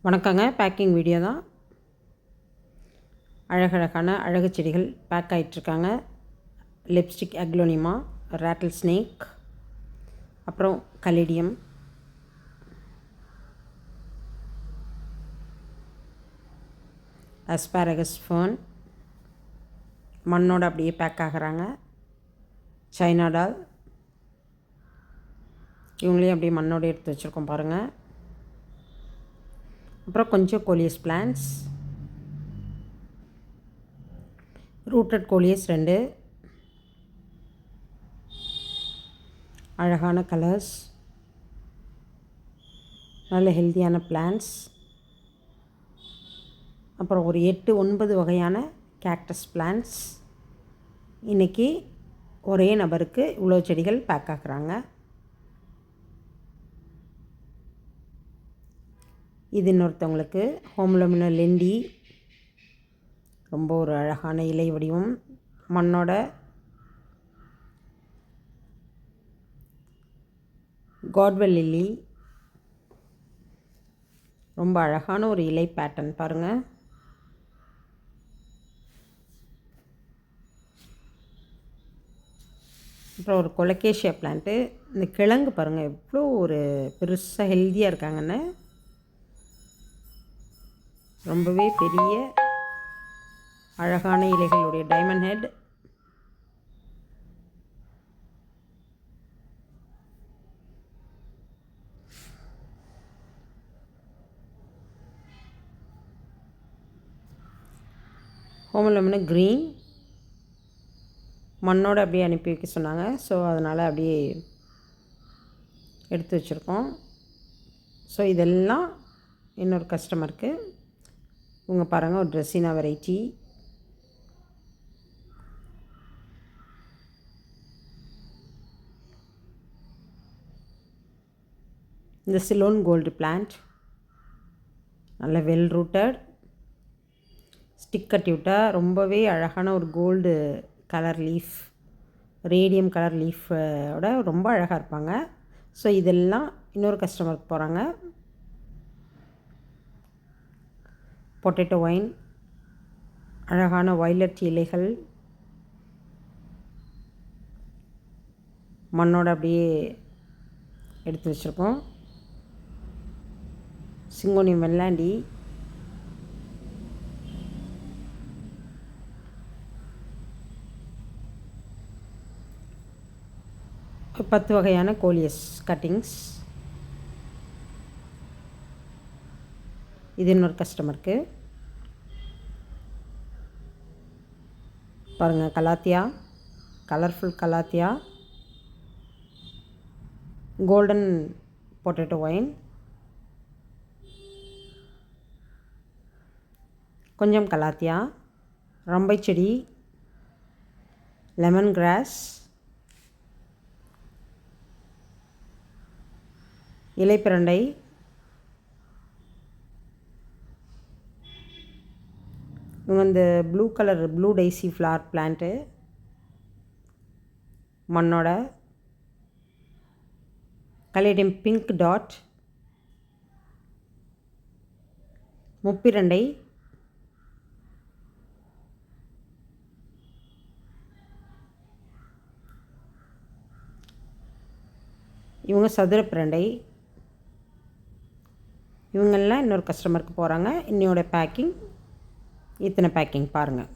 வணக்கங்க. Packing video தான். அழகழகான அழகு செடிகள் பேக் ஆகிட்டுருக்காங்க. லிப்ஸ்டிக் அக்லோனிமா, ராட்டில் ஸ்னேக், அப்புறம் கலிடியம், அஸ்பாரகஸ் ஃபர்ன் மண்ணோட அப்படியே பேக் ஆகுறாங்க. சைனா டால் இவங்களையும் அப்படியே மண்ணோடு எடுத்து வச்சுருக்கோம் பாருங்கள். அப்புறம் கொஞ்சம் கோலியஸ் பிளான்ட்ஸ், ரூட்டட் கோலியஸ் 2, அழகான கலர்ஸ், நல்ல ஹெல்த்தியான பிளான்ட்ஸ். அப்புறம் ஒரு 8-9 வகையான கேக்டஸ் பிளான்ட்ஸ். இன்றைக்கி ஒரே நபருக்கு இவ்வளோ செடிகள் பேக் ஆகுறாங்க. இது இன்னொருத்தவங்களுக்கு ஹோம்லோமினோ லெண்டி, ரொம்ப ஒரு அழகான இலை வடிவம், மண்ணோட காட்வெல் லில்லி, ரொம்ப அழகான ஒரு இலை பேட்டர்ன் பாருங்கள். அப்புறம் ஒரு கொலக்கேஷியா பிளான்ட்டு. இந்த கிழங்கு பாருங்கள் எவ்வளோ ஒரு பெருசாக ஹெல்த்தியாக இருக்காங்கன்னு. ரொம்பவே பெரிய அழகான இலைகளுடைய டைமண்ட் ஹெட். ஹோம்லோமினோ க்ரீன், மண்ணோடு அப்படியே அனுப்பி வைக்க சொன்னாங்க. ஸோ அதனால் அப்படியே எடுத்து வச்சுருக்கோம். ஸோ இதெல்லாம் இன்னொரு கஸ்டமருக்கு. இவங்க பாருங்கள், ஒரு ட்ரெஸ்ஸினா வெரைட்டி. இந்த சிலோன் கோல்டு பிளான்ட் நல்ல வெல் ரூட்டட், ஸ்டிக் கட்டி விட்டால் ரொம்பவே அழகான ஒரு gold colour leaf, radium colour லீஃபோட ரொம்ப அழகாக இருப்பாங்க. ஸோ இதெல்லாம் இன்னொரு கஸ்டமருக்கு போகிறாங்க. பொட்டேட்டோ ஒயின், அழகான வயலட் இலைகள், மண்ணோட அப்படியே எடுத்து வச்சுருக்கோம். சிங்கோனியம் வெள்ளாண்டி, 10 வகையான கோலியஸ் கட்டிங்ஸ். இது இன்னொரு கஸ்டமருக்கு. பாருங்கள், calathea, colourful calathea, golden potato vine, கொஞ்சம் கலாத்தியா, ரம்பை செடி, லெமன் கிராஸ், இலைப்பிரண்டை, இவங்க இந்த blue colour blue daisy flower plant, மண்ணோட கலேடியம் பிங்க் டாட், முப்பிரண்டை, இவங்க சதுர பிரண்டை. இவங்கெல்லாம் இன்னொரு கஸ்டமருக்கு போகிறாங்க. இன்னையோட பேக்கிங் இத்தனை பேக்கிங் பாருங்கள்.